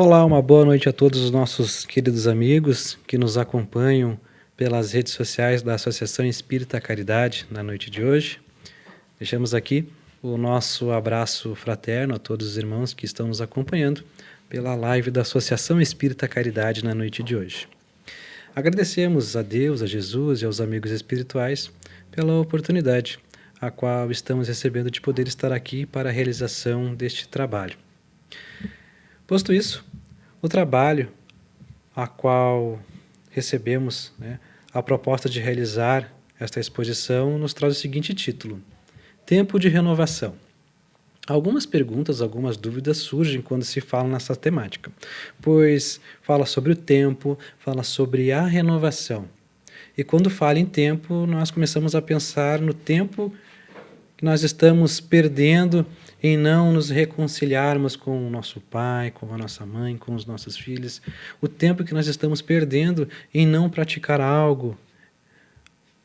Olá, uma boa noite a todos os nossos queridos amigos que nos acompanham pelas redes sociais da Associação Espírita Caridade na noite de hoje. Deixamos aqui o nosso abraço fraterno a todos os irmãos que estão nos acompanhando pela live da Associação Espírita Caridade na noite de hoje. Agradecemos a Deus, a Jesus e aos amigos espirituais pela oportunidade a qual estamos recebendo de poder estar aqui para a realização deste trabalho. Posto isso, o trabalho a qual recebemos, a proposta de realizar esta exposição nos traz o seguinte título: Tempo de Renovação. Algumas perguntas, algumas dúvidas surgem quando se fala nessa temática, pois fala sobre o tempo, fala sobre a renovação. E quando fala em tempo, nós começamos a pensar no tempo que nós estamos perdendo em não nos reconciliarmos com o nosso pai, com a nossa mãe, com os nossos filhos, o tempo que nós estamos perdendo em não praticar algo.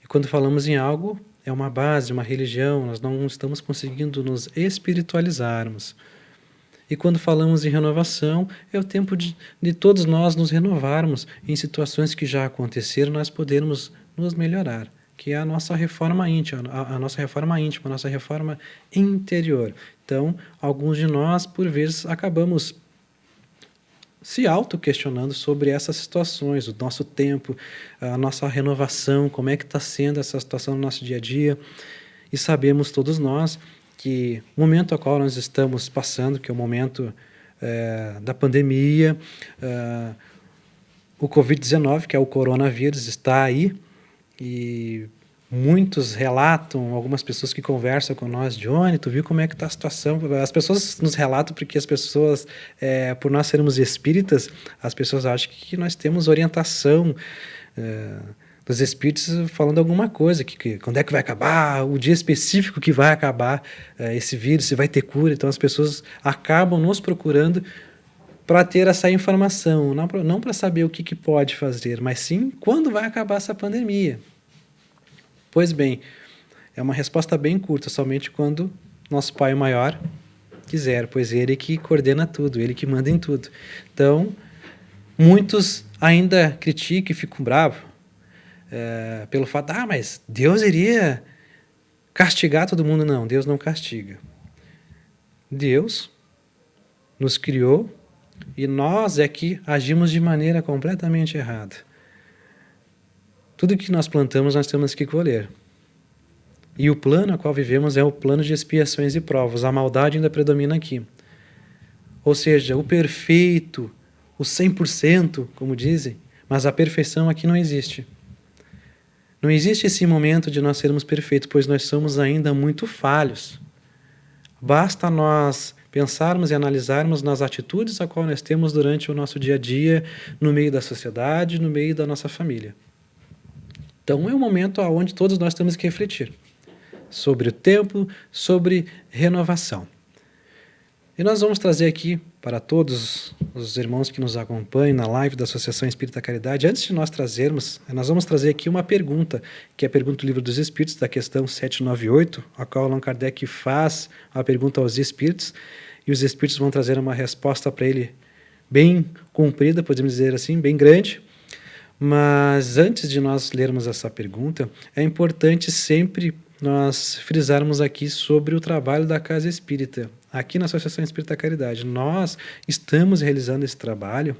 E quando falamos em algo, é uma base, uma religião, nós não estamos conseguindo nos espiritualizarmos. E quando falamos em renovação, é o tempo de todos nós nos renovarmos em situações que já aconteceram, nós podermos nos melhorar, que é a nossa reforma íntima, a nossa reforma interior. Então, alguns de nós, por vezes, acabamos se auto-questionando sobre essas situações, o nosso tempo, a nossa renovação, como é que está sendo essa situação no nosso dia a dia. E sabemos todos nós que o momento ao qual nós estamos passando, que é o momento da pandemia, o Covid-19, que é o coronavírus, está aí, e muitos relatam, algumas pessoas que conversam com nós, Johnny, tu viu como é que está a situação? As pessoas nos relatam porque as pessoas, por nós sermos espíritas, as pessoas acham que nós temos orientação dos espíritos falando alguma coisa, que quando é que vai acabar, o dia específico que vai acabar esse vírus, se vai ter cura. Então as pessoas acabam nos procurando para ter essa informação, não para saber o que pode fazer, mas sim quando vai acabar essa pandemia. Pois bem, é uma resposta bem curta, somente quando nosso Pai Maior quiser, pois Ele que coordena tudo, Ele que manda em tudo. Então, muitos ainda criticam e ficam bravos pelo fato, mas Deus iria castigar todo mundo. Não, Deus não castiga. Deus nos criou e nós é que agimos de maneira completamente errada. Tudo que nós plantamos, nós temos que colher. E o plano a qual vivemos é o plano de expiações e provas. A maldade ainda predomina aqui. Ou seja, o perfeito, o 100%, como dizem, mas a perfeição aqui não existe. Não existe esse momento de nós sermos perfeitos, pois nós somos ainda muito falhos. Basta nós pensarmos e analisarmos nas atitudes a qual nós temos durante o nosso dia a dia, no meio da sociedade, no meio da nossa família. Então é um momento onde todos nós temos que refletir sobre o tempo, sobre renovação. E nós vamos trazer aqui para todos os irmãos que nos acompanham na live da Associação Espírita Caridade, antes de nós trazermos, nós vamos trazer aqui uma pergunta, que é a pergunta do Livro dos Espíritos, da questão 798, a qual Allan Kardec faz a pergunta aos Espíritos, e os Espíritos vão trazer uma resposta para ele bem comprida, podemos dizer assim, bem grande. Mas antes de nós lermos essa pergunta, é importante sempre nós frisarmos aqui sobre o trabalho da Casa Espírita. Aqui na Associação Espírita Caridade, nós estamos realizando esse trabalho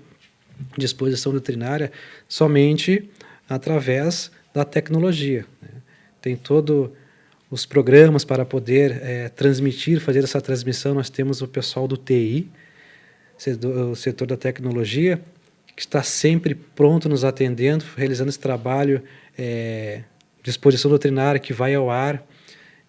de exposição doutrinária somente através da tecnologia. Tem todos os programas para poder transmitir, fazer essa transmissão. Nós temos o pessoal do TI, o setor da tecnologia, que está sempre pronto nos atendendo, realizando esse trabalho de exposição doutrinária que vai ao ar,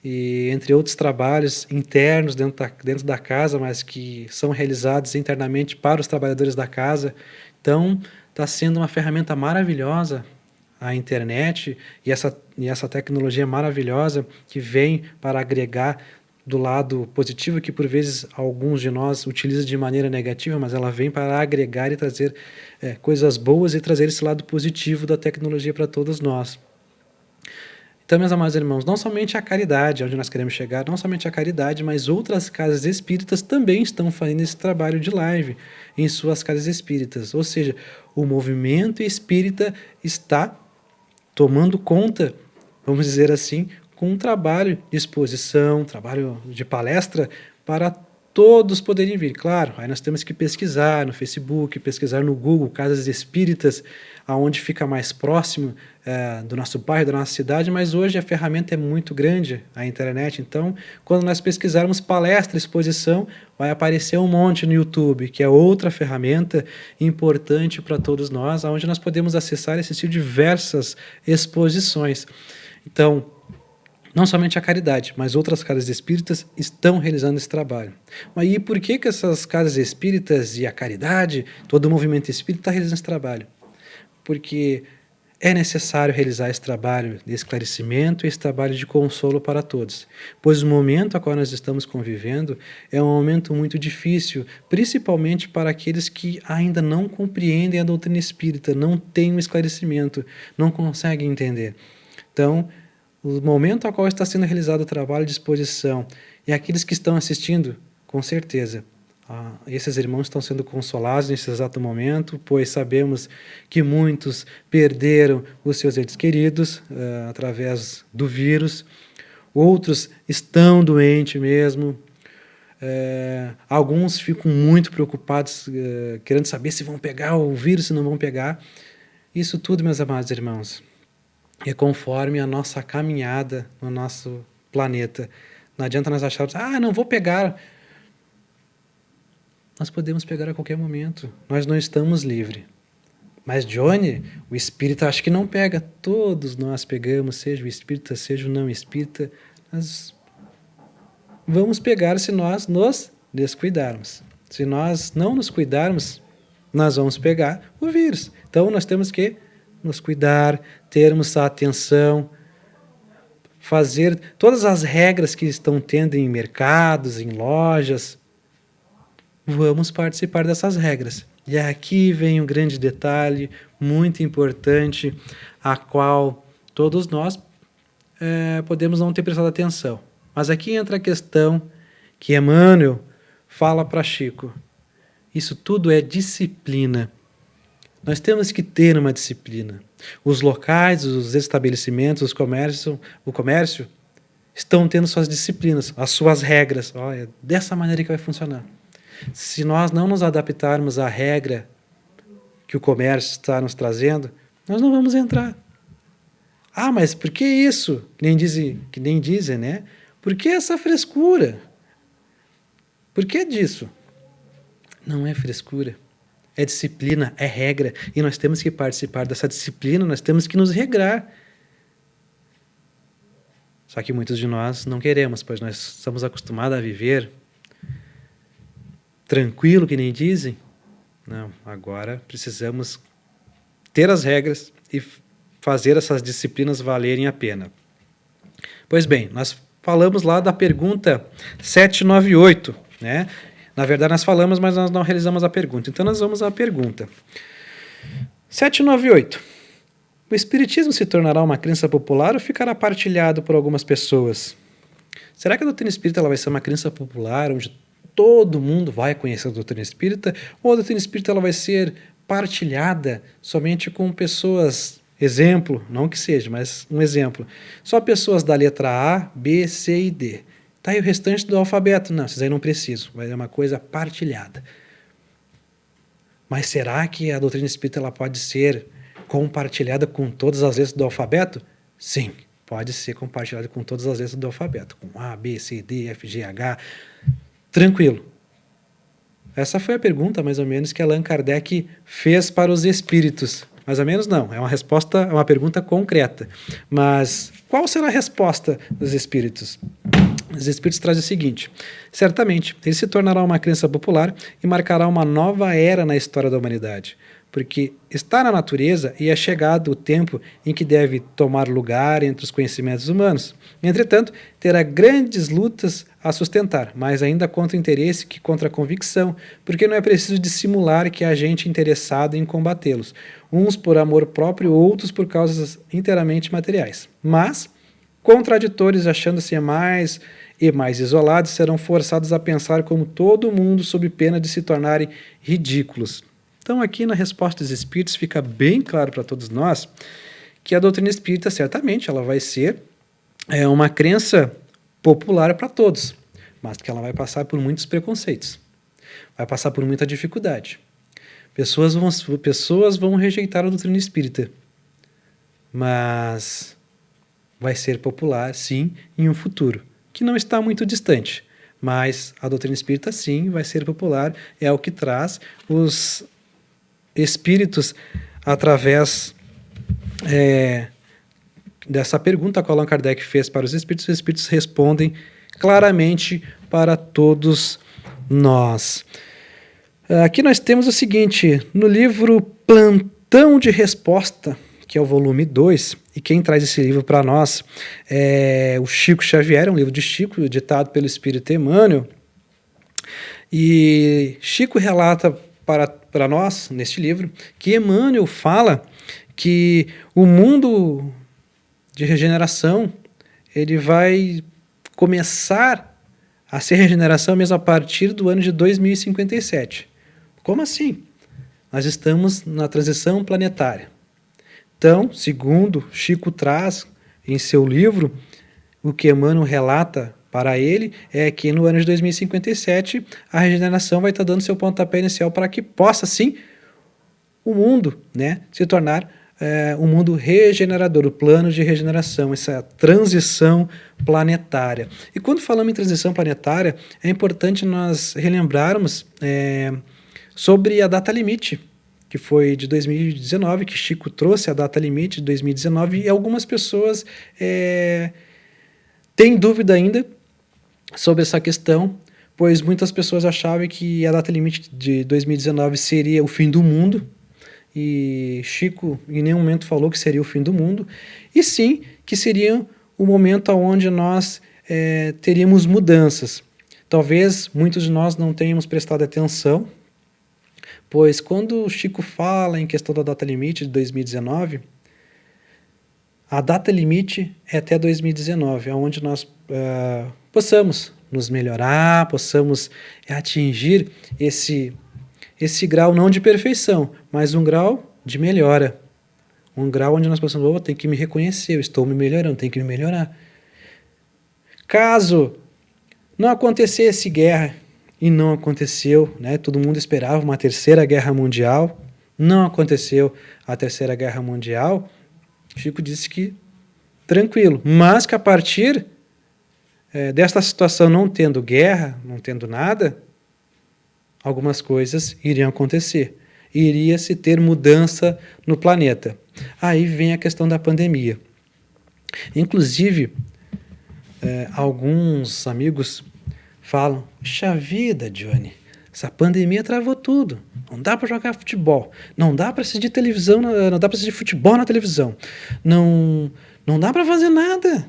e entre outros trabalhos internos dentro da casa, mas que são realizados internamente para os trabalhadores da casa. Então, está sendo uma ferramenta maravilhosa a internet e essa tecnologia maravilhosa que vem para agregar do lado positivo, que por vezes alguns de nós utilizam de maneira negativa, mas ela vem para agregar e trazer coisas boas e trazer esse lado positivo da tecnologia para todos nós. Então, meus amados irmãos, não somente a caridade, onde nós queremos chegar, não somente a caridade, mas outras casas espíritas também estão fazendo esse trabalho de live em suas casas espíritas. Ou seja, o movimento espírita está tomando conta, vamos dizer assim, com um trabalho de exposição, trabalho de palestra para todos poderem vir. Claro, aí nós temos que pesquisar no Facebook, pesquisar no Google, casas espíritas, aonde fica mais próximo do nosso bairro, da nossa cidade, mas hoje a ferramenta é muito grande, a internet. Então, quando nós pesquisarmos palestra, exposição, vai aparecer um monte no YouTube, que é outra ferramenta importante para todos nós, onde nós podemos acessar e assistir diversas exposições. Então, não somente a caridade, mas outras casas espíritas estão realizando esse trabalho. Mas e por que essas casas espíritas e a caridade, todo o movimento espírita está realizando esse trabalho? Porque é necessário realizar esse trabalho de esclarecimento e esse trabalho de consolo para todos, pois o momento a qual nós estamos convivendo é um momento muito difícil, principalmente para aqueles que ainda não compreendem a doutrina espírita, não têm um esclarecimento, não conseguem entender. Então, o momento a qual está sendo realizado o trabalho de exposição e aqueles que estão assistindo, com certeza, esses irmãos estão sendo consolados nesse exato momento, pois sabemos que muitos perderam os seus entes queridos através do vírus, outros estão doentes mesmo, alguns ficam muito preocupados, querendo saber se vão pegar o vírus, se não vão pegar. Isso tudo, meus amados irmãos, é conforme a nossa caminhada no nosso planeta. Não adianta nós acharmos, não vou pegar. Nós podemos pegar a qualquer momento. Nós não estamos livres. Mas Johnny, o espírita acho que não pega. Todos nós pegamos, seja o espírita, seja o não espírita. Nós vamos pegar se nós nos descuidarmos. Se nós não nos cuidarmos, nós vamos pegar o vírus. Então nós temos que nos cuidar, termos a atenção, fazer todas as regras que estão tendo em mercados, em lojas. Vamos participar dessas regras. E aqui vem um grande detalhe, muito importante, a qual todos nós podemos não ter prestado atenção. Mas aqui entra a questão que Emmanuel fala para Chico. Isso tudo é disciplina. Nós temos que ter uma disciplina. Os locais, os estabelecimentos, o comércio estão tendo suas disciplinas, as suas regras. É dessa maneira que vai funcionar. Se nós não nos adaptarmos à regra que o comércio está nos trazendo, nós não vamos entrar. Mas por que isso? Que nem dizem, né? Por que essa frescura? Por que disso? Não é frescura. É disciplina, é regra. E nós temos que participar dessa disciplina, nós temos que nos regrar. Só que muitos de nós não queremos, pois nós estamos acostumados a viver tranquilo, que nem dizem. Não, agora precisamos ter as regras e fazer essas disciplinas valerem a pena. Pois bem, nós falamos lá da pergunta 798, né? Na verdade, nós falamos, mas nós não realizamos a pergunta. Então, nós vamos à pergunta. 798. O Espiritismo se tornará uma crença popular ou ficará partilhado por algumas pessoas? Será que a doutrina espírita ela vai ser uma crença popular, onde todo mundo vai conhecer a doutrina espírita? Ou a doutrina espírita ela vai ser partilhada somente com pessoas, exemplo, não que seja, mas um exemplo, só pessoas da letra A, B, C e D. Tá aí o restante do alfabeto? Não, esses aí não precisam, vai ser uma coisa partilhada. Mas será que a doutrina espírita ela pode ser compartilhada com todas as letras do alfabeto? Sim, pode ser compartilhada com todas as letras do alfabeto, com A, B, C, D, F, G, H. Tranquilo. Essa foi a pergunta, mais ou menos, que Allan Kardec fez para os espíritos. Mais ou menos não, é uma pergunta concreta. Mas qual será a resposta dos espíritos? Os espíritos trazem o seguinte: certamente, ele se tornará uma crença popular e marcará uma nova era na história da humanidade, porque está na natureza e é chegado o tempo em que deve tomar lugar entre os conhecimentos humanos. Entretanto, terá grandes lutas a sustentar, mas ainda contra o interesse que contra a convicção, porque não é preciso dissimular que há gente interessada em combatê-los, uns por amor próprio, outros por causas inteiramente materiais. Mas contraditores, achando-se mais e mais isolados, serão forçados a pensar como todo mundo sob pena de se tornarem ridículos. Então aqui na resposta dos espíritos fica bem claro para todos nós que a doutrina espírita certamente ela vai ser uma crença popular para todos, mas que ela vai passar por muitos preconceitos, vai passar por muita dificuldade. Pessoas vão rejeitar a doutrina espírita, mas vai ser popular, sim, em um futuro, que não está muito distante. Mas a doutrina espírita, sim, vai ser popular, é o que traz os espíritos através dessa pergunta que Allan Kardec fez para os espíritos respondem claramente para todos nós. Aqui nós temos o seguinte, no livro Plantão de Resposta, que é o volume 2, e quem traz esse livro para nós é o Chico Xavier, é um livro de Chico, ditado pelo Espírito Emmanuel, e Chico relata para nós, neste livro, que Emmanuel fala que o mundo de regeneração ele vai começar a ser regeneração mesmo a partir do ano de 2057. Como assim? Nós estamos na transição planetária. Então, segundo Chico traz em seu livro, o que Emmanuel relata para ele é que no ano de 2057 a regeneração vai estar dando seu pontapé inicial para que possa, sim, o mundo, né, se tornar um mundo regenerador, o plano de regeneração, essa transição planetária. E quando falamos em transição planetária, é importante nós relembrarmos sobre a data limite, que foi de 2019, que Chico trouxe a data limite de 2019, e algumas pessoas têm dúvida ainda sobre essa questão, pois muitas pessoas achavam que a data limite de 2019 seria o fim do mundo, e Chico em nenhum momento falou que seria o fim do mundo, e sim que seria o momento onde nós teríamos mudanças. Talvez muitos de nós não tenhamos prestado atenção, pois quando Chico fala em questão da data limite de 2019, a data limite é até 2019, onde nós possamos nos melhorar, possamos atingir esse grau não de perfeição, mas um grau de melhora. Um grau onde nós possamos, tenho que me reconhecer, eu estou me melhorando, tenho que me melhorar. Caso não acontecesse guerra, e não aconteceu, né? Todo mundo esperava uma terceira guerra mundial, não aconteceu a terceira guerra mundial, Chico disse que tranquilo, mas que a partir desta situação não tendo guerra, não tendo nada, algumas coisas iriam acontecer. Iria se ter mudança no planeta. Aí vem a questão da pandemia. Inclusive, alguns amigos falam, puxa vida, Johnny, essa pandemia travou tudo. Não dá para jogar futebol. Não dá para assistir televisão, não dá para assistir futebol na televisão. Não dá para fazer nada.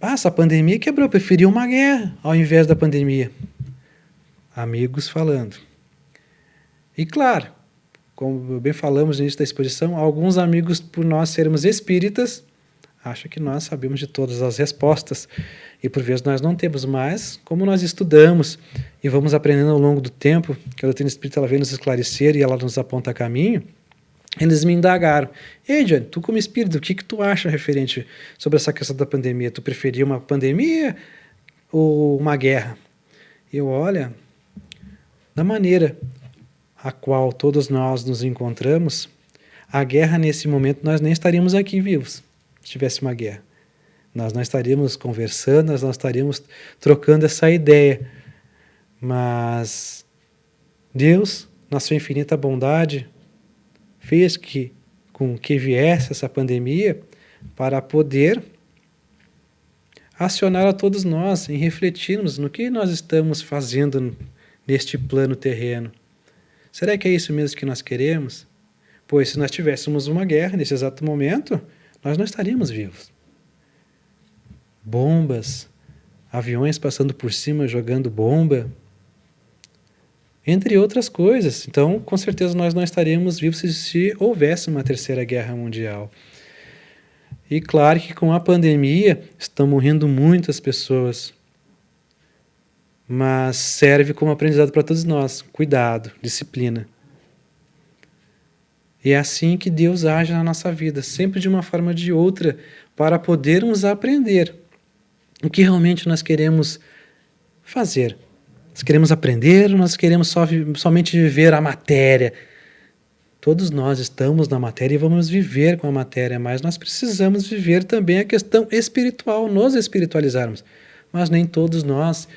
Essa pandemia quebrou, eu preferi uma guerra ao invés da pandemia. Amigos falando. E claro, como bem falamos no início da exposição, alguns amigos, por nós sermos espíritas, acham que nós sabemos de todas as respostas. E por vezes nós não temos, mas como nós estudamos e vamos aprendendo ao longo do tempo, que a doutrina espírita ela vem nos esclarecer e ela nos aponta caminho, eles me indagaram. Ei, Johnny, tu como espírito, o que tu acha referente sobre essa questão da pandemia? Tu preferia uma pandemia ou uma guerra? Eu, olha, da maneira a qual todos nós nos encontramos, a guerra nesse momento nós nem estaríamos aqui vivos, se tivesse uma guerra. Nós não estaríamos conversando, nós não estaríamos trocando essa ideia. Mas Deus, na sua infinita bondade, fez com que viesse essa pandemia para poder acionar a todos nós em refletirmos no que nós estamos fazendo neste plano terreno. Será que é isso mesmo que nós queremos? Pois se nós tivéssemos uma guerra nesse exato momento, nós não estaríamos vivos. Bombas, aviões passando por cima jogando bomba, entre outras coisas. Então, com certeza nós não estaríamos vivos se houvesse uma terceira guerra mundial. E claro que com a pandemia estão morrendo muitas pessoas, mas serve como aprendizado para todos nós. Cuidado, disciplina. E é assim que Deus age na nossa vida, sempre de uma forma ou de outra, para podermos aprender o que realmente nós queremos fazer. Nós queremos aprender ou nós queremos somente viver a matéria? Todos nós estamos na matéria e vamos viver com a matéria, mas nós precisamos viver também a questão espiritual, nos espiritualizarmos. Mas nem todos nós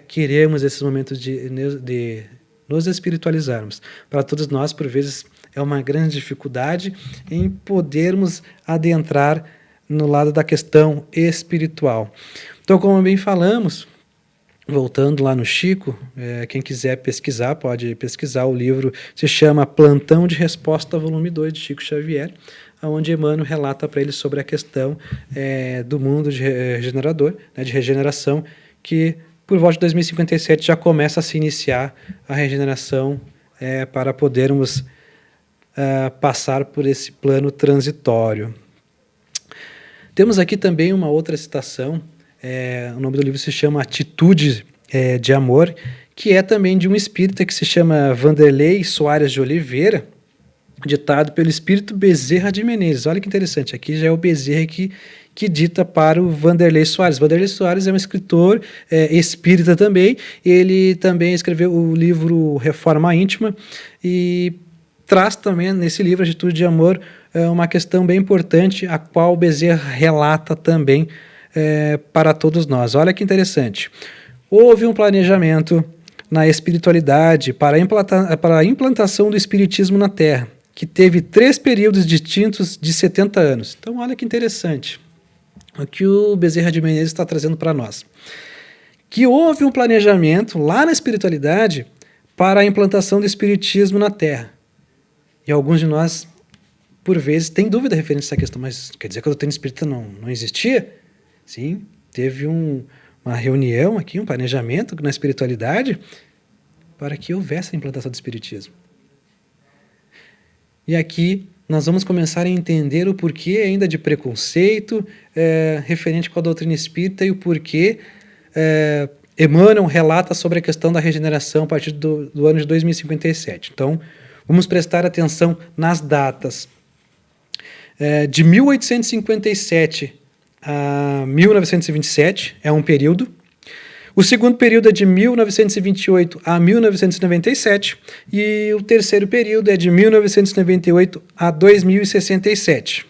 queremos esses momentos de nos espiritualizarmos. Para todos nós, por vezes, é uma grande dificuldade em podermos adentrar no lado da questão espiritual. Então, como bem falamos, voltando lá no Chico, quem quiser pesquisar, pode pesquisar. O livro se chama Plantão de Resposta, volume 2, de Chico Xavier, onde Emmanuel relata para ele sobre a questão do mundo regenerador, de regeneração, que por volta de 2057 já começa a se iniciar a regeneração para podermos passar por esse plano transitório. Temos aqui também uma outra citação, o nome do livro se chama Atitude de Amor, que é também de um espírita que se chama Vanderlei Soares de Oliveira, ditado pelo espírito Bezerra de Menezes. Olha que interessante, aqui já é o Bezerra que dita para o Vanderlei Soares. Vanderlei Soares é um escritor espírita também, ele também escreveu o livro Reforma Íntima e traz também nesse livro Atitude de Amor uma questão bem importante, a qual Bezerra relata também para todos nós. Olha que interessante. Houve um planejamento na espiritualidade para a implantação do espiritismo na Terra, que teve 3 períodos distintos de 70 anos. Então, olha que interessante o que o Bezerra de Menezes está trazendo para nós. Que houve um planejamento lá na espiritualidade para a implantação do espiritismo na Terra. E alguns de nós, por vezes, têm dúvida referente a essa questão, mas quer dizer que a doutrina espírita não existia? Sim, teve uma reunião aqui, um planejamento na espiritualidade para que houvesse a implantação do espiritismo. E aqui nós vamos começar a entender o porquê ainda de preconceito referente com a doutrina espírita e o porquê Emmanuel relata sobre a questão da regeneração a partir do ano de 2057. Então, vamos prestar atenção nas datas. De 1857 a 1927 é um período. O segundo período é de 1928 a 1997 e o terceiro período é de 1998 a 2067.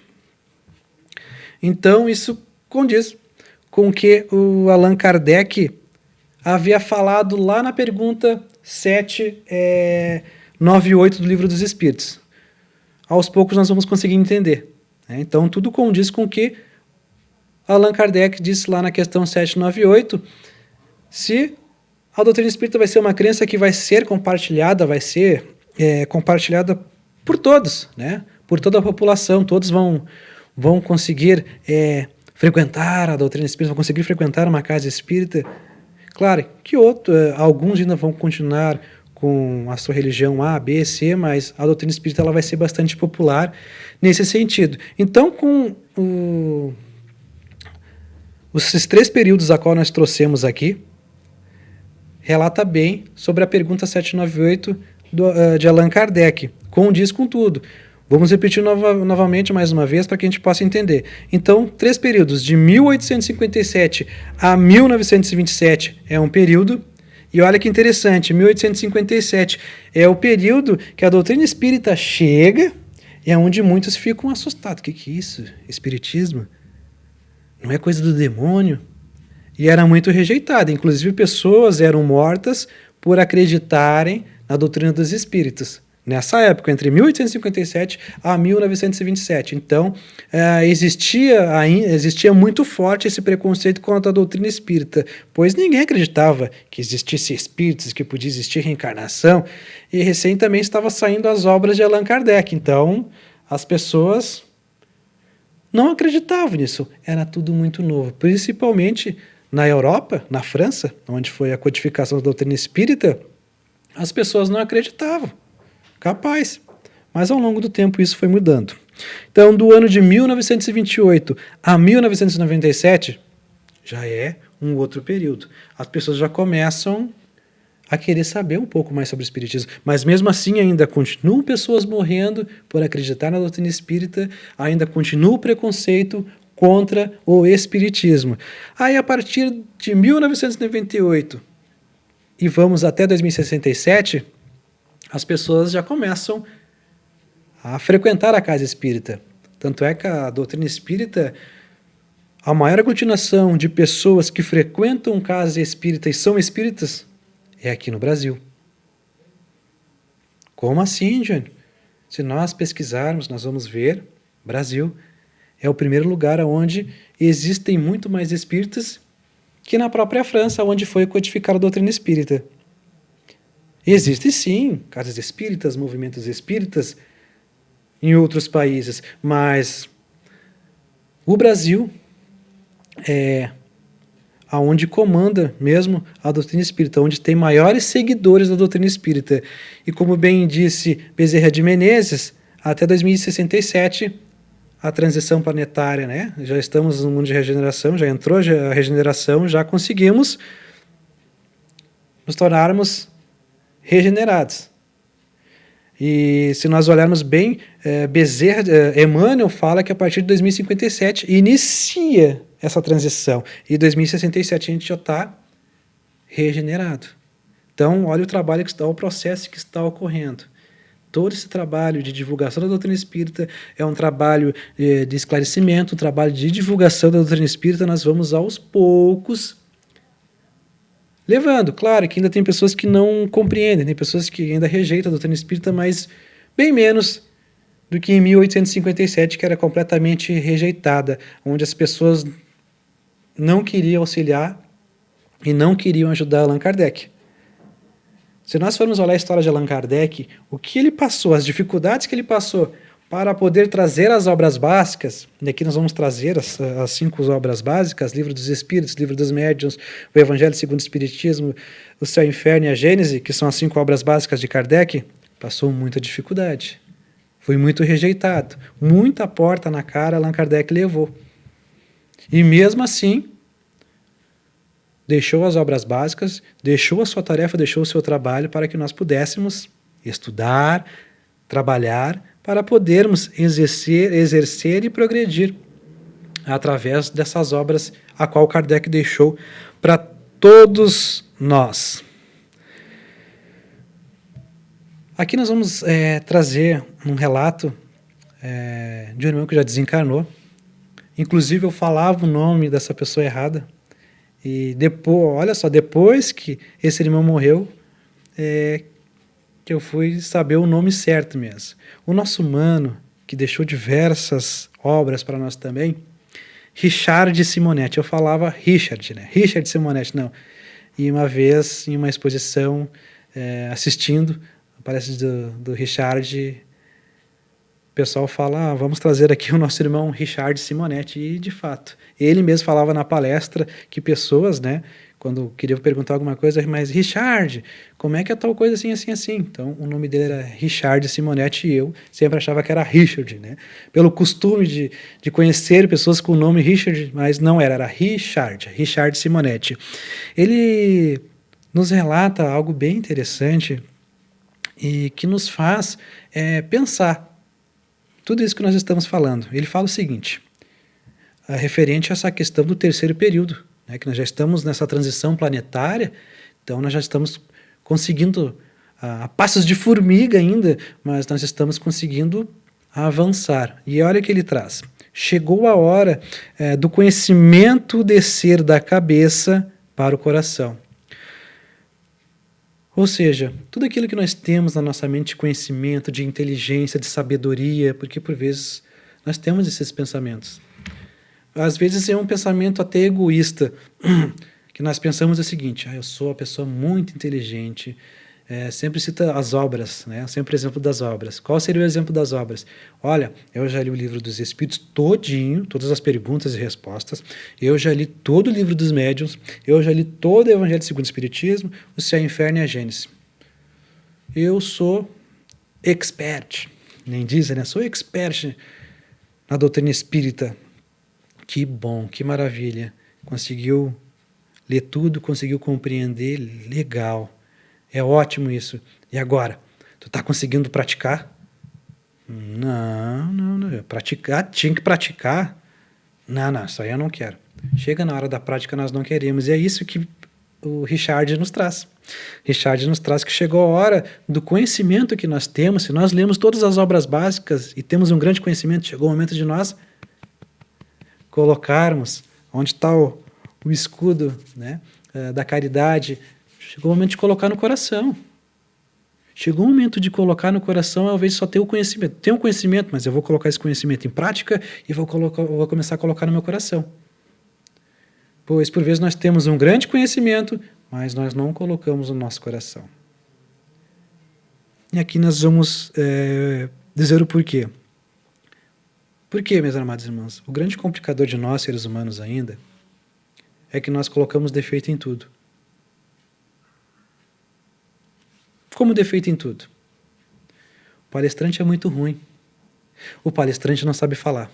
Então, isso condiz com o que o Allan Kardec havia falado lá na pergunta 798 do Livro dos Espíritos. Aos poucos nós vamos conseguir entender. Então, tudo condiz com o que Allan Kardec disse lá na questão 798, se a doutrina espírita vai ser uma crença que vai ser compartilhada por todos, por toda a população, todos vão conseguir frequentar a doutrina espírita, vão conseguir frequentar uma casa espírita. Claro que alguns ainda vão continuar com a sua religião A, B, C, mas a doutrina espírita ela vai ser bastante popular nesse sentido. Então, com esses 3 períodos a qual nós trouxemos aqui, relata bem sobre a pergunta 798 de Allan Kardec, condiz com tudo. Vamos repetir novamente mais uma vez para que a gente possa entender. Então, 3 períodos, de 1857 a 1927 é um período, e olha que interessante, 1857 é o período que a doutrina espírita chega e é onde muitos ficam assustados. O que é isso? Espiritismo? Não é coisa do demônio? E era muito rejeitada. Inclusive, pessoas eram mortas por acreditarem na doutrina dos espíritos. Nessa época, entre 1857 a 1927. Então, existia muito forte esse preconceito contra a doutrina espírita, pois ninguém acreditava que existisse espíritos, que podia existir reencarnação, e recém também estava saindo as obras de Allan Kardec. Então, as pessoas não acreditavam nisso. Era tudo muito novo, principalmente na Europa, na França, onde foi a codificação da doutrina espírita, as pessoas não acreditavam. Capaz. Mas ao longo do tempo isso foi mudando. Então, do ano de 1928 a 1997, já é um outro período. As pessoas já começam a querer saber um pouco mais sobre o espiritismo, mas mesmo assim ainda continuam pessoas morrendo por acreditar na doutrina espírita, ainda continua o preconceito contra o espiritismo. Aí, a partir de 1998 e vamos até 2067, as pessoas já começam a frequentar a casa espírita. Tanto é que a doutrina espírita, a maior aglutinação de pessoas que frequentam casa espírita e são espíritas é aqui no Brasil. Como assim, Johnny? Se nós pesquisarmos, nós vamos ver, Brasil é o primeiro lugar onde existem muito mais espíritas que na própria França, onde foi codificada a doutrina espírita. Existem sim casas espíritas, movimentos espíritas em outros países, mas o Brasil é aonde comanda mesmo a doutrina espírita, onde tem maiores seguidores da doutrina espírita. E como bem disse Bezerra de Menezes, até 2067, a transição planetária, né? Já estamos no mundo de regeneração, já entrou a regeneração, já conseguimos nos tornarmos regenerados. E se nós olharmos bem, Emmanuel fala que a partir de 2057 inicia essa transição. E em 2067 a gente já está regenerado. Então, olha o trabalho que está, o processo que está ocorrendo. Todo esse trabalho de divulgação da doutrina espírita é um trabalho de esclarecimento, um trabalho de divulgação da doutrina espírita. Nós vamos aos poucos levando. Claro que ainda tem pessoas que não compreendem, tem pessoas que ainda rejeitam a doutrina espírita, mas bem menos do que em 1857, que era completamente rejeitada, onde as pessoas não queriam auxiliar e não queriam ajudar Allan Kardec. Se nós formos olhar a história de Allan Kardec, o que ele passou, as dificuldades que ele passou para poder trazer as obras básicas, e aqui nós vamos trazer as 5 obras básicas, Livro dos Espíritos, Livro dos Médiuns, o Evangelho segundo o Espiritismo, o Céu e o Inferno e a Gênese, que são as 5 obras básicas de Kardec, passou muita dificuldade. Foi muito rejeitado. Muita porta na cara Allan Kardec levou. E mesmo assim, deixou as obras básicas, deixou a sua tarefa, deixou o seu trabalho para que nós pudéssemos estudar, trabalhar, para podermos exercer e progredir através dessas obras a qual Kardec deixou para todos nós. Aqui nós vamos trazer um relato de um irmão que já desencarnou. Inclusive eu falava o nome dessa pessoa errada. E depois, olha só, depois que esse irmão morreu, que eu fui saber o nome certo mesmo. O nosso mano, que deixou diversas obras para nós também, Richard Simonetti. Eu falava Richard, né? Richard Simonetti, não. E uma vez, em uma exposição, assistindo, parece do Richard, o pessoal fala, vamos trazer aqui o nosso irmão Richard Simonetti. E, de fato, ele mesmo falava na palestra que pessoas, né, quando queriam perguntar alguma coisa, mas Richard, como é que é tal coisa assim, assim, assim? Então, o nome dele era Richard Simonetti e eu sempre achava que era Richard, né? Pelo costume de conhecer pessoas com o nome Richard, mas não era Richard Simonetti. Ele nos relata algo bem interessante e que nos faz pensar tudo isso que nós estamos falando. Ele fala o seguinte, referente a essa questão do terceiro período, né, que nós já estamos nessa transição planetária, então nós já estamos conseguindo, a passos de formiga ainda, mas nós estamos conseguindo avançar. E olha o que ele traz. Chegou a hora do conhecimento descer da cabeça para o coração. Ou seja, tudo aquilo que nós temos na nossa mente de conhecimento, de inteligência, de sabedoria, porque por vezes nós temos esses pensamentos. Às vezes é um pensamento até egoísta, que nós pensamos o seguinte, eu sou uma pessoa muito inteligente, sempre cita as obras, né? Sempre exemplo das obras. Qual seria o exemplo das obras? Olha, eu já li o Livro dos Espíritos todinho, todas as perguntas e respostas, eu já li todo o Livro dos Médiuns, eu já li todo o Evangelho segundo o Espiritismo, o Céu e o Inferno e a Gênese. Eu sou expert, nem dizem, né? Sou expert na doutrina espírita. Que bom, que maravilha. Conseguiu ler tudo, conseguiu compreender, legal. É ótimo isso. E agora? Tu está conseguindo praticar? Não. Praticar, tinha que praticar. Não, isso aí eu não quero. Chega na hora da prática, nós não queremos. E é isso que o Richard nos traz. Richard nos traz que chegou a hora do conhecimento que nós temos. Se nós lemos todas as obras básicas e temos um grande conhecimento, chegou o momento de nós colocarmos onde está o escudo, né, da caridade. Chegou o momento de colocar no coração. Chegou o momento de colocar no coração, ao invés de só ter o conhecimento. Tenho um conhecimento, mas eu vou colocar esse conhecimento em prática e vou começar a colocar no meu coração. Pois, por vezes, nós temos um grande conhecimento, mas nós não colocamos no nosso coração. E aqui nós vamos dizer o porquê. Por quê, meus amados irmãos? O grande complicador de nós, seres humanos ainda, é que nós colocamos defeito em tudo. Como defeito em tudo? O palestrante é muito ruim. O palestrante não sabe falar.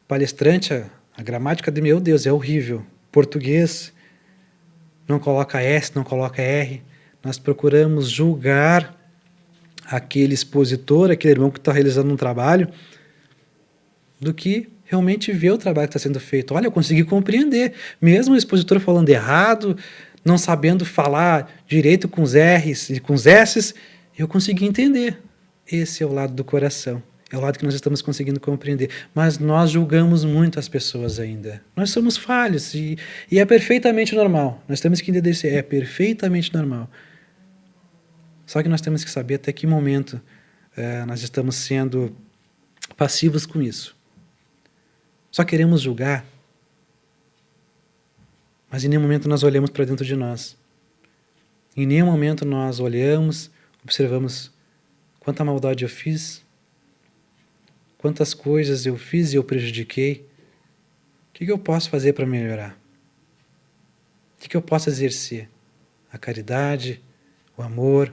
O palestrante, a gramática de meu Deus, é horrível. Português não coloca S, não coloca R. Nós procuramos julgar aquele expositor, aquele irmão que está realizando um trabalho, do que realmente ver o trabalho que está sendo feito. Olha, eu consegui compreender. Mesmo o expositor falando errado, não sabendo falar direito com os R's e com os S's, eu consegui entender. Esse é o lado do coração. É o lado que nós estamos conseguindo compreender. Mas nós julgamos muito as pessoas ainda. Nós somos falhos e é perfeitamente normal. Nós temos que entender isso. É perfeitamente normal. Só que nós temos que saber até que momento nós estamos sendo passivos com isso. Só queremos julgar, mas em nenhum momento nós olhamos para dentro de nós. Em nenhum momento nós olhamos, observamos quanta maldade eu fiz, quantas coisas eu fiz e eu prejudiquei. O que eu posso fazer para melhorar? O que eu posso exercer? A caridade, o amor.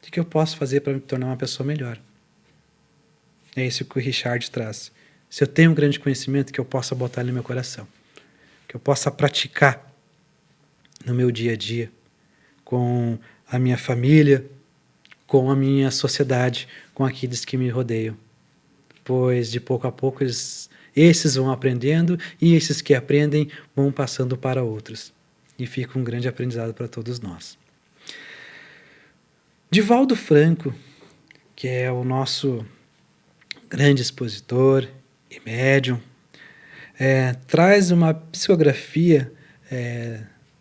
O que eu posso fazer para me tornar uma pessoa melhor? É isso que o Richard traz. Se eu tenho um grande conhecimento, que eu possa botar ele no meu coração. Que eu possa praticar no meu dia a dia, com a minha família, com a minha sociedade, com aqueles que me rodeiam. Pois de pouco a pouco esses vão aprendendo e esses que aprendem vão passando para outros. E fica um grande aprendizado para todos nós. Divaldo Franco, que é o nosso grande expositor e médium, traz uma psicografia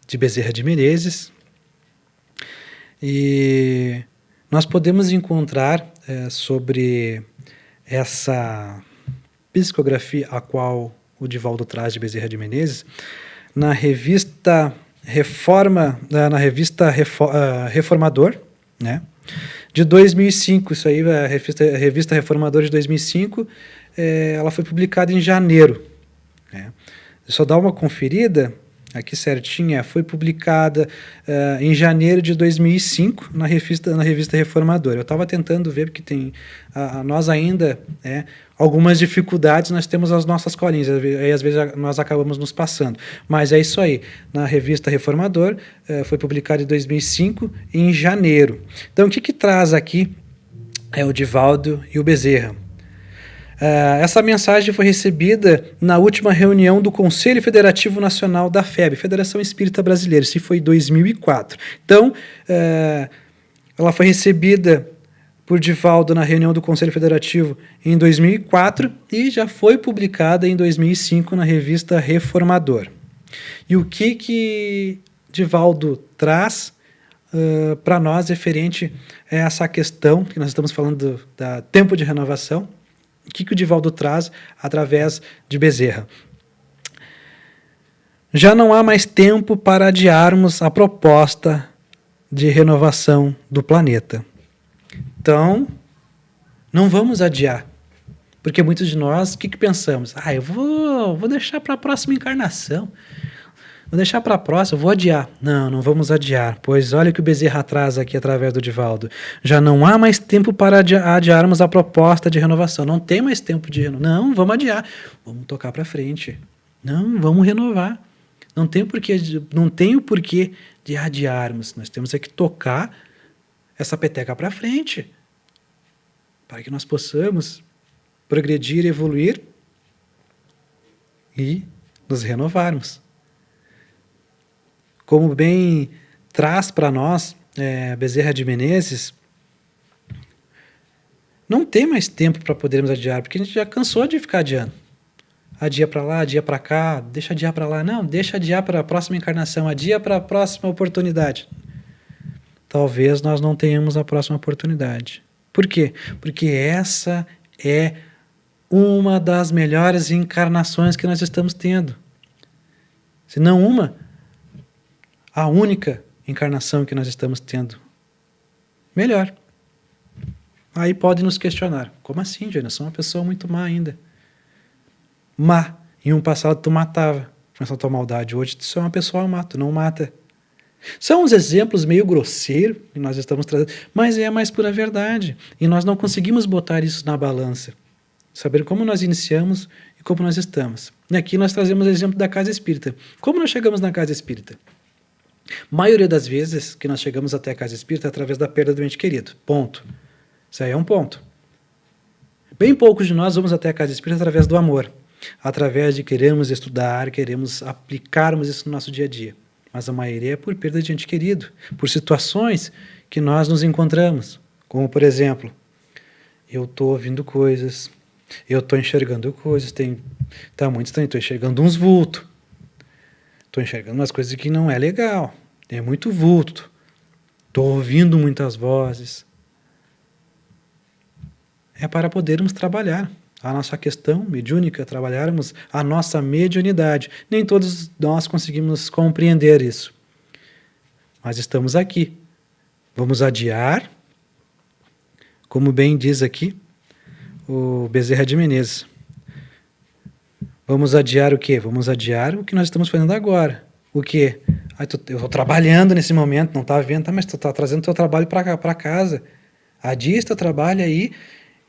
de Bezerra de Menezes, e nós podemos encontrar sobre essa psicografia a qual o Divaldo traz de Bezerra de Menezes na revista Reformador, né? De 2005, isso aí, a revista Reformador de 2005, ela foi publicada em janeiro. Né? Só dá uma conferida, aqui certinha, foi publicada em janeiro de 2005 na revista Reformador. Eu estava tentando ver, porque tem nós ainda, algumas dificuldades, nós temos as nossas colinhas, aí às vezes nós acabamos nos passando. Mas é isso aí, na revista Reformador, foi publicado em 2005, em janeiro. Então, o que traz aqui o Divaldo e o Bezerra? Essa mensagem foi recebida na última reunião do Conselho Federativo Nacional da FEB, Federação Espírita Brasileira, isso foi em 2004. Então, ela foi recebida por Divaldo na reunião do Conselho Federativo em 2004 e já foi publicada em 2005 na revista Reformador. E o que Divaldo traz para nós referente a essa questão, que nós estamos falando da tempo de renovação, o que o Divaldo traz através de Bezerra? Já não há mais tempo para adiarmos a proposta de renovação do planeta. Então, não vamos adiar. Porque muitos de nós, o que pensamos? Eu vou deixar para a próxima encarnação. Vou deixar para a próxima, vou adiar. Não, não vamos adiar, pois olha o que o Bezerra traz aqui através do Divaldo. Já não há mais tempo para adiarmos a proposta de renovação. Não tem mais tempo de renovar. Não, vamos adiar. Vamos tocar para frente. Não, vamos renovar. Não tem o porquê de adiarmos. Nós temos é que tocar essa peteca para frente, para que nós possamos progredir, evoluir e nos renovarmos. Como bem traz para nós Bezerra de Menezes, não tem mais tempo para podermos adiar, porque a gente já cansou de ficar adiando. Adia para lá, adia para cá, deixa adiar para lá. Não, deixa adiar para a próxima encarnação, adia para a próxima oportunidade. Talvez nós não tenhamos a próxima oportunidade. Por quê? Porque essa é uma das melhores encarnações que nós estamos tendo. Se não a única encarnação que nós estamos tendo. Melhor. Aí pode nos questionar. Como assim, Jânio? Eu sou uma pessoa muito má ainda. Má. Em um passado tu matava com essa tua maldade. Hoje tu é uma pessoa má, tu não mata. São uns exemplos meio grosseiros que nós estamos trazendo, mas é a mais pura verdade. E nós não conseguimos botar isso na balança. Saber como nós iniciamos e como nós estamos. E aqui nós trazemos o exemplo da casa espírita. Como nós chegamos na casa espírita? Maioria das vezes que nós chegamos até a casa espírita é através da perda do ente querido. Ponto. Isso aí é um ponto. Bem poucos de nós vamos até a casa espírita através do amor. Através de queremos estudar, queremos aplicarmos isso no nosso dia a dia. Mas a maioria é por perda de ente querido, por situações que nós nos encontramos. Como, por exemplo, eu estou ouvindo coisas, eu estou enxergando coisas, está muito estranho, estou enxergando uns vultos. Estou enxergando umas coisas que não é legal. É muito vulto. Estou ouvindo muitas vozes. É para podermos trabalhar a nossa questão mediúnica, trabalharmos a nossa mediunidade. Nem todos nós conseguimos compreender isso. Mas estamos aqui. Vamos adiar, como bem diz aqui o Bezerra de Menezes. Vamos adiar o quê? Vamos adiar o que nós estamos fazendo agora. O quê? Eu estou trabalhando nesse momento, não está vendo, mas tu está trazendo o teu trabalho para casa. Adia esse teu trabalho aí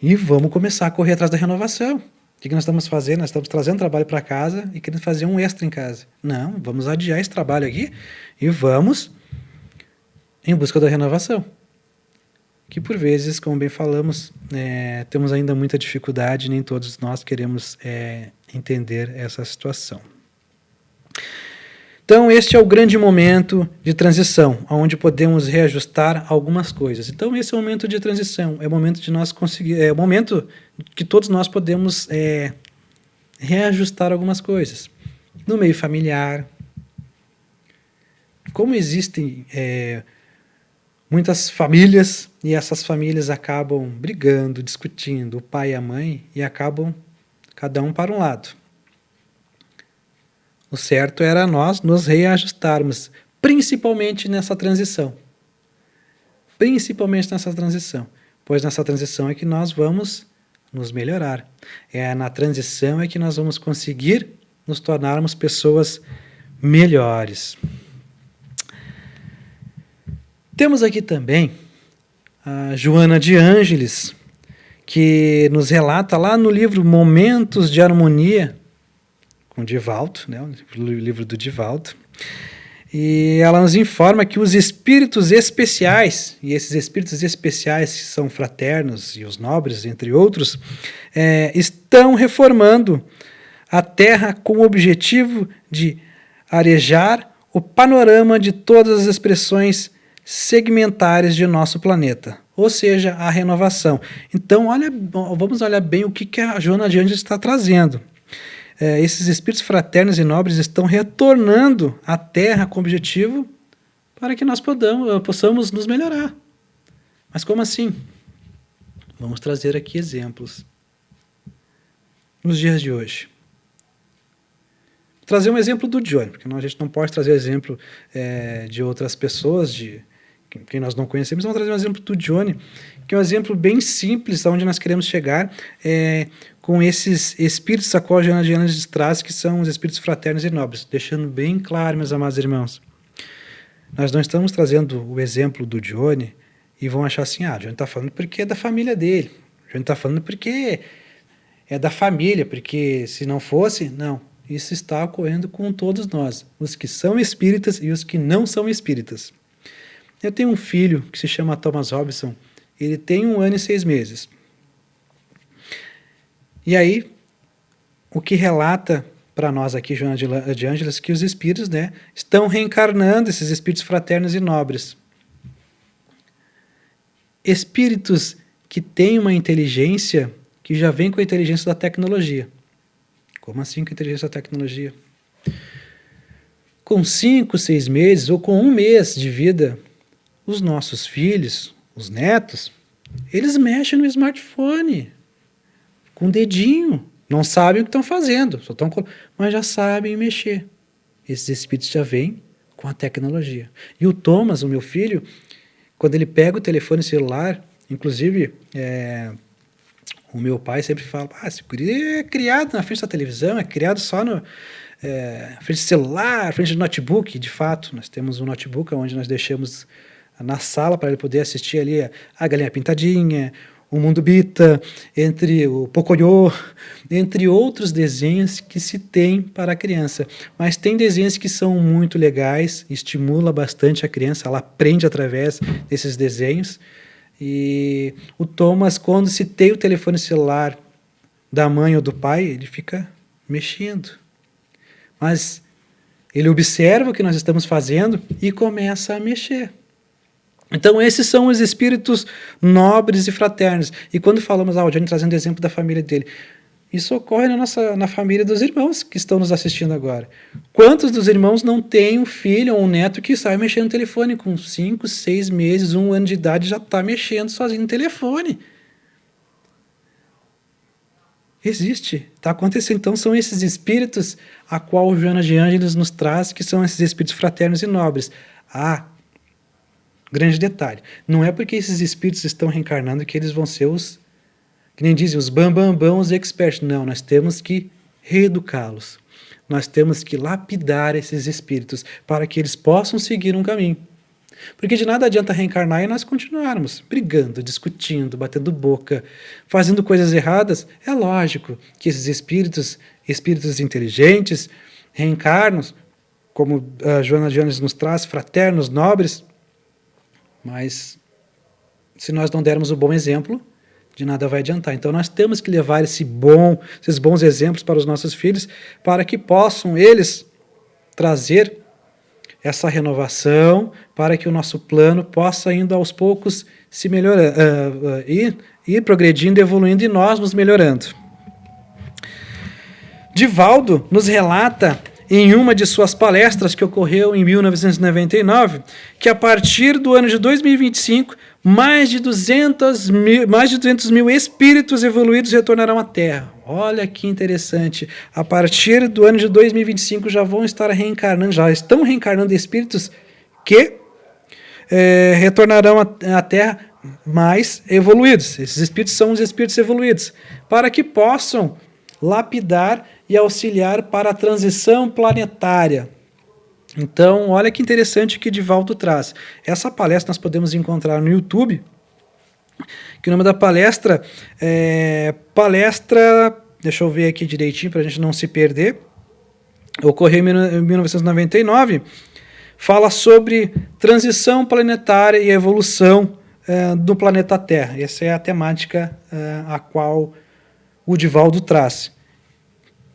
e vamos começar a correr atrás da renovação. O que nós estamos fazendo? Nós estamos trazendo trabalho para casa e querendo fazer um extra em casa. Não, vamos adiar esse trabalho aqui e vamos em busca da renovação. Que por vezes, como bem falamos, temos ainda muita dificuldade, nem todos nós queremos entender essa situação. Então, este é o grande momento de transição, onde podemos reajustar algumas coisas. Então, esse é o momento de transição, é o momento de nós conseguir, é o momento que todos nós podemos reajustar algumas coisas. No meio familiar, como existem muitas famílias, e essas famílias acabam brigando, discutindo, o pai e a mãe, e acabam cada um para um lado. O certo era nós nos reajustarmos, principalmente nessa transição. Principalmente nessa transição, pois nessa transição é que nós vamos nos melhorar. É na transição é que nós vamos conseguir nos tornarmos pessoas melhores. Temos aqui também a Joana de Ângeles, que nos relata lá no livro Momentos de Harmonia, com Divaldo, né, o livro do Divaldo, e ela nos informa que os espíritos especiais, e esses espíritos especiais que são fraternos e os nobres, entre outros, estão reformando a Terra com o objetivo de arejar o panorama de todas as expressões segmentares de nosso planeta, ou seja, a renovação. Então, vamos olhar bem o que a Joana de Ângeles está trazendo. Esses espíritos fraternos e nobres estão retornando à Terra com o objetivo para que nós possamos nos melhorar. Mas como assim? Vamos trazer aqui exemplos. Nos dias de hoje. Vou trazer um exemplo do Johnny, porque a gente não pode trazer exemplo de outras pessoas, quem nós não conhecemos, vamos trazer um exemplo do Johnny, que é um exemplo bem simples, aonde nós queremos chegar com esses espíritos a qual a Joana de Ângeles traz, que são os espíritos fraternos e nobres. Deixando bem claro, meus amados irmãos, nós não estamos trazendo o exemplo do Johnny e vão achar assim, o Johnny está falando porque é da família dele, o Johnny está falando porque é da família, porque se não fosse, não. Isso está ocorrendo com todos nós, os que são espíritas e os que não são espíritas. Eu tenho um filho que se chama Thomas Robinson, ele tem 1 ano e 6 meses. E aí, o que relata para nós aqui, Joana de Ângeles, que os espíritos, né, estão reencarnando, esses espíritos fraternos e nobres. Espíritos que têm uma inteligência que já vem com a inteligência da tecnologia. Como assim com a inteligência da tecnologia? Com 5, 6 meses ou com 1 mês de vida, os nossos filhos, os netos, eles mexem no smartphone com o dedinho. Não sabem o que estão fazendo, mas já sabem mexer. Esses espíritos já vêm com a tecnologia. E o Thomas, o meu filho, quando ele pega o telefone celular, inclusive, o meu pai sempre fala, esse guri é criado na frente da televisão, é criado só na frente do celular, na frente do notebook. De fato, nós temos um notebook onde nós deixamos na sala para ele poder assistir ali a Galinha Pintadinha, o Mundo Bita, entre o Pocoyo, entre outros desenhos que se tem para a criança. Mas tem desenhos que são muito legais, estimula bastante a criança, ela aprende através desses desenhos. E o Thomas, quando se tem o telefone celular da mãe ou do pai, ele fica mexendo. Mas ele observa o que nós estamos fazendo e começa a mexer. Então esses são os espíritos nobres e fraternos. E quando falamos, o Johnny trazendo o exemplo da família dele, isso ocorre na família dos irmãos que estão nos assistindo agora. Quantos dos irmãos não têm um filho ou um neto que sai mexendo no telefone com 5, 6 meses, 1 ano de idade, já está mexendo sozinho no telefone? Existe, está acontecendo. Então são esses espíritos a qual Joana de Ângeles nos traz, que são esses espíritos fraternos e nobres. Grande detalhe, não é porque esses espíritos estão reencarnando que eles vão ser os, que nem dizem, os bambambão, os experts. Não, nós temos que reeducá-los. Nós temos que lapidar esses espíritos para que eles possam seguir um caminho. Porque de nada adianta reencarnar e nós continuarmos brigando, discutindo, batendo boca, fazendo coisas erradas. É lógico que esses espíritos inteligentes, reencarnam, como a Joana de Ângeles nos traz, fraternos, nobres, mas se nós não dermos o bom exemplo, de nada vai adiantar. Então nós temos que levar esses bons exemplos para os nossos filhos, para que possam eles trazer essa renovação, para que o nosso plano possa indo aos poucos se melhorar, ir progredindo, evoluindo e nós nos melhorando. Divaldo nos relata em uma de suas palestras que ocorreu em 1999, que a partir do ano de 2025, mais de 200 mil espíritos evoluídos retornarão à Terra. Olha que interessante. A partir do ano de 2025 já vão estar reencarnando, já estão reencarnando espíritos que retornarão à Terra mais evoluídos. Esses espíritos são os espíritos evoluídos, para que possam lapidar e auxiliar para a transição planetária. Então, olha que interessante que Divaldo traz. Essa palestra nós podemos encontrar no YouTube, que o nome da palestra é deixa eu ver aqui direitinho para a gente não se perder, ocorreu em 1999, fala sobre transição planetária e evolução do planeta Terra. Essa é a temática a qual o Divaldo traz.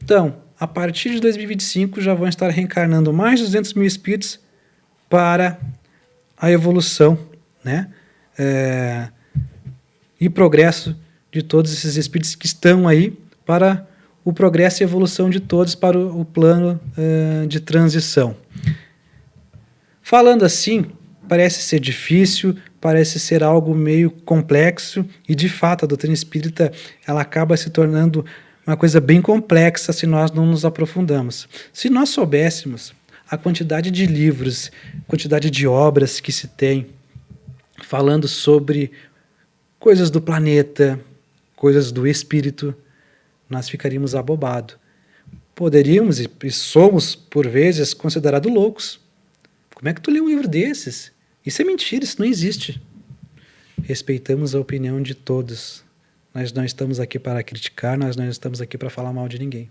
Então, a partir de 2025 já vão estar reencarnando mais de 200 mil espíritos para a evolução, né? E progresso de todos esses espíritos que estão aí para o progresso e evolução de todos para o plano de transição. Falando assim, parece ser difícil, parece ser algo meio complexo e, de fato, a doutrina espírita ela acaba se tornando uma coisa bem complexa se nós não nos aprofundamos. Se nós soubéssemos a quantidade de livros, quantidade de obras que se tem falando sobre coisas do planeta, coisas do espírito, nós ficaríamos abobados. Poderíamos e somos, por vezes, considerados loucos. Como é que tu lê um livro desses? Isso é mentira, isso não existe. Respeitamos a opinião de todos. Nós não estamos aqui para criticar, nós não estamos aqui para falar mal de ninguém.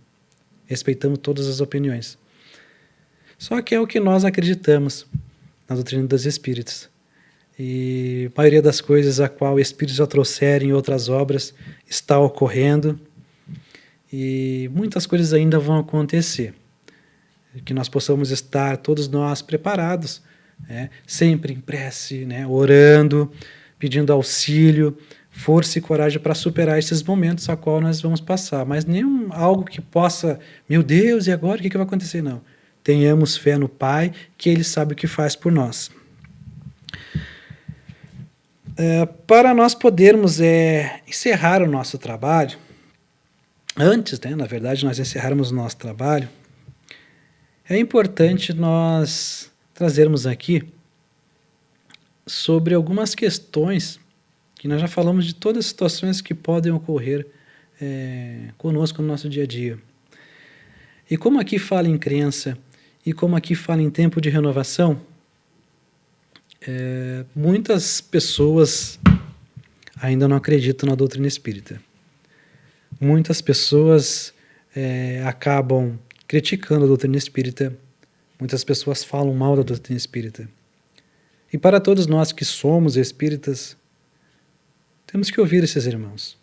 Respeitamos todas as opiniões. Só que é o que nós acreditamos na doutrina dos espíritos. E a maioria das coisas a qual espíritos já trouxeram em outras obras está ocorrendo. E muitas coisas ainda vão acontecer. Que nós possamos estar, todos nós, preparados, né? Sempre em prece, né? Orando, pedindo auxílio, força e coragem para superar esses momentos a qual nós vamos passar. Mas nem algo que possa, meu Deus, e agora o que vai acontecer? Não. Tenhamos fé no Pai, que Ele sabe o que faz por nós. Para nós podermos encerrar o nosso trabalho, antes, né, na verdade, nós encerrarmos o nosso trabalho, é importante nós trazermos aqui sobre algumas questões que nós já falamos de todas as situações que podem ocorrer conosco no nosso dia a dia. E como aqui fala em crença, e como aqui fala em tempo de renovação, muitas pessoas ainda não acreditam na doutrina espírita. Muitas pessoas acabam criticando a doutrina espírita. Muitas pessoas falam mal da doutrina espírita. E para todos nós que somos espíritas, temos que ouvir esses irmãos,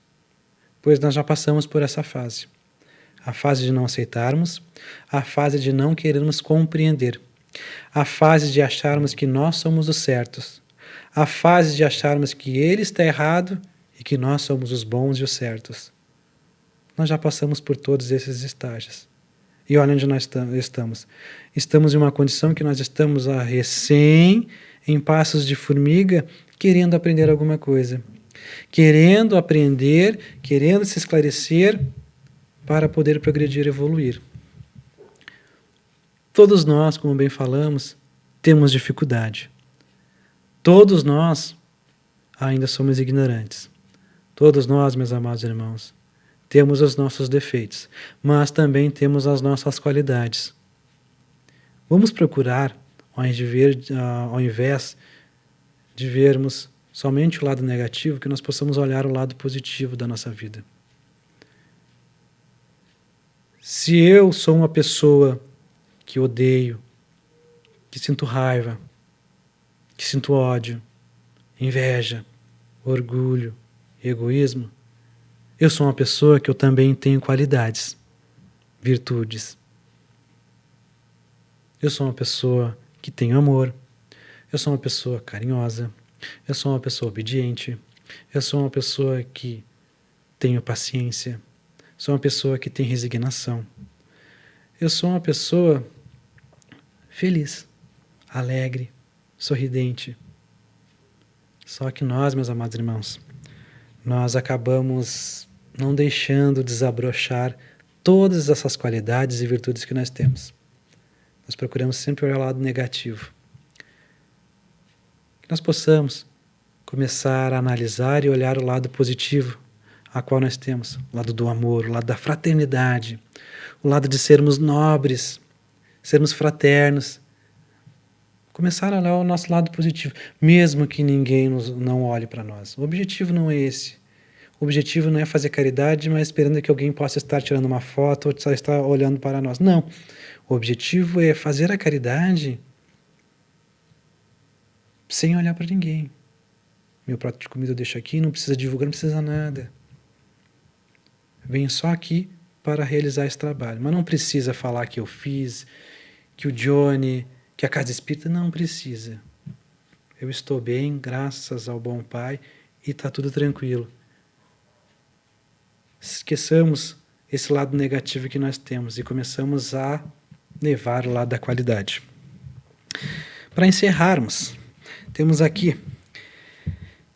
pois nós já passamos por essa fase. A fase de não aceitarmos, a fase de não querermos compreender, a fase de acharmos que nós somos os certos, a fase de acharmos que ele está errado e que nós somos os bons e os certos. Nós já passamos por todos esses estágios. E olha onde nós estamos. Estamos em uma condição que nós estamos em passos de formiga, querendo aprender alguma coisa. Querendo aprender, querendo se esclarecer para poder progredir e evoluir. Todos nós, como bem falamos, temos dificuldade. Todos nós ainda somos ignorantes. Todos nós, meus amados irmãos, temos os nossos defeitos, mas também temos as nossas qualidades. Vamos procurar, ao invés de vermos somente o lado negativo, que nós possamos olhar o lado positivo da nossa vida. Se eu sou uma pessoa que odeio, que sinto raiva, que sinto ódio, inveja, orgulho, egoísmo, eu sou uma pessoa que eu também tenho qualidades, virtudes. Eu sou uma pessoa que tem amor, eu sou uma pessoa carinhosa, eu sou uma pessoa obediente, eu sou uma pessoa que tenho paciência, sou uma pessoa que tem resignação, eu sou uma pessoa feliz, alegre, sorridente. Só que nós, meus amados irmãos, nós acabamos não deixando desabrochar todas essas qualidades e virtudes que nós temos. Nós procuramos sempre olhar o lado negativo. Que nós possamos começar a analisar e olhar o lado positivo a qual nós temos. O lado do amor, o lado da fraternidade, o lado de sermos nobres, sermos fraternos. Começar a olhar o nosso lado positivo, mesmo que ninguém não olhe para nós. O objetivo não é esse. O objetivo não é fazer caridade, mas esperando que alguém possa estar tirando uma foto ou só estar olhando para nós. Não. O objetivo é fazer a caridade sem olhar para ninguém. Meu prato de comida eu deixo aqui, não precisa divulgar, não precisa nada. Venho só aqui para realizar esse trabalho. Mas não precisa falar que eu fiz, que o Johnny, que a Casa Espírita, não precisa. Eu estou bem, graças ao bom Pai, e está tudo tranquilo. Esqueçamos esse lado negativo que nós temos e começamos a levar o lado da qualidade. Para encerrarmos, temos aqui: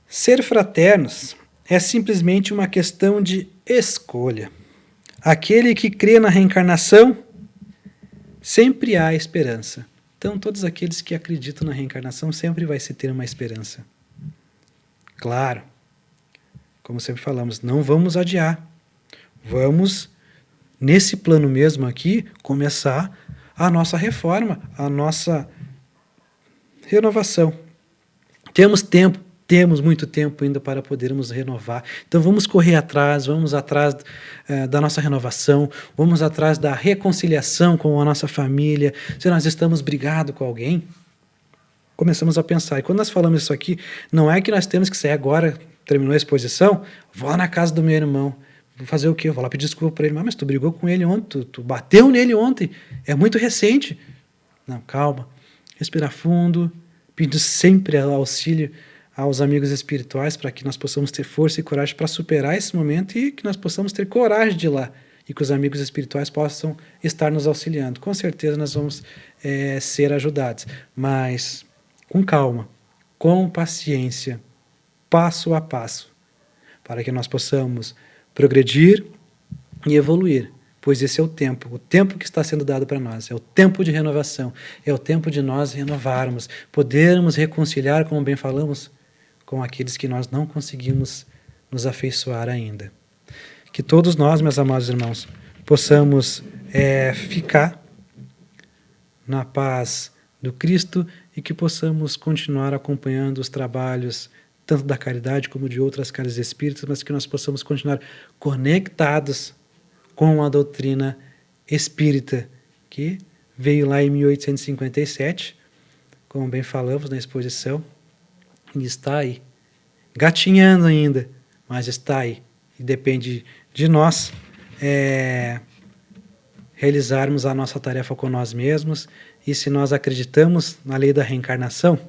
ser fraternos é simplesmente uma questão de escolha. Aquele que crê na reencarnação, sempre há esperança. Então, todos aqueles que acreditam na reencarnação, sempre vai se ter uma esperança. Claro, como sempre falamos, não vamos adiar. Vamos, nesse plano mesmo aqui, começar a nossa reforma, a nossa renovação. Temos tempo, temos muito tempo ainda para podermos renovar. Então vamos correr atrás, vamos atrás da nossa renovação, vamos atrás da reconciliação com a nossa família. Se nós estamos brigados com alguém, começamos a pensar. E quando nós falamos isso aqui, não é que nós temos que sair agora, terminou a exposição, vou lá na casa do meu irmão. Vou fazer o quê? Eu vou lá pedir desculpa para ele. Mas tu brigou com ele ontem, tu bateu nele ontem, é muito recente. Não, calma. Respirar fundo, pedindo sempre auxílio aos amigos espirituais para que nós possamos ter força e coragem para superar esse momento e que nós possamos ter coragem de ir lá e que os amigos espirituais possam estar nos auxiliando. Com certeza nós vamos ser ajudados, mas com calma, com paciência, passo a passo, para que nós possamos progredir e evoluir, pois esse é o tempo que está sendo dado para nós, é o tempo de renovação, é o tempo de nós renovarmos, podermos reconciliar, como bem falamos, com aqueles que nós não conseguimos nos afeiçoar ainda. Que todos nós, meus amados irmãos, possamos ficar na paz do Cristo e que possamos continuar acompanhando os trabalhos tanto da caridade como de outras casas espíritas, mas que nós possamos continuar conectados com a doutrina espírita, que veio lá em 1857, como bem falamos na exposição, e está aí, gatinhando ainda, mas está aí, e depende de nós realizarmos a nossa tarefa com nós mesmos, e se nós acreditamos na lei da reencarnação,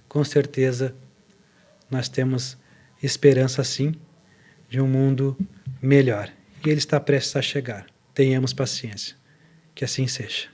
com certeza nós temos esperança, sim, de um mundo melhor. E ele está prestes a chegar. Tenhamos paciência. Que assim seja.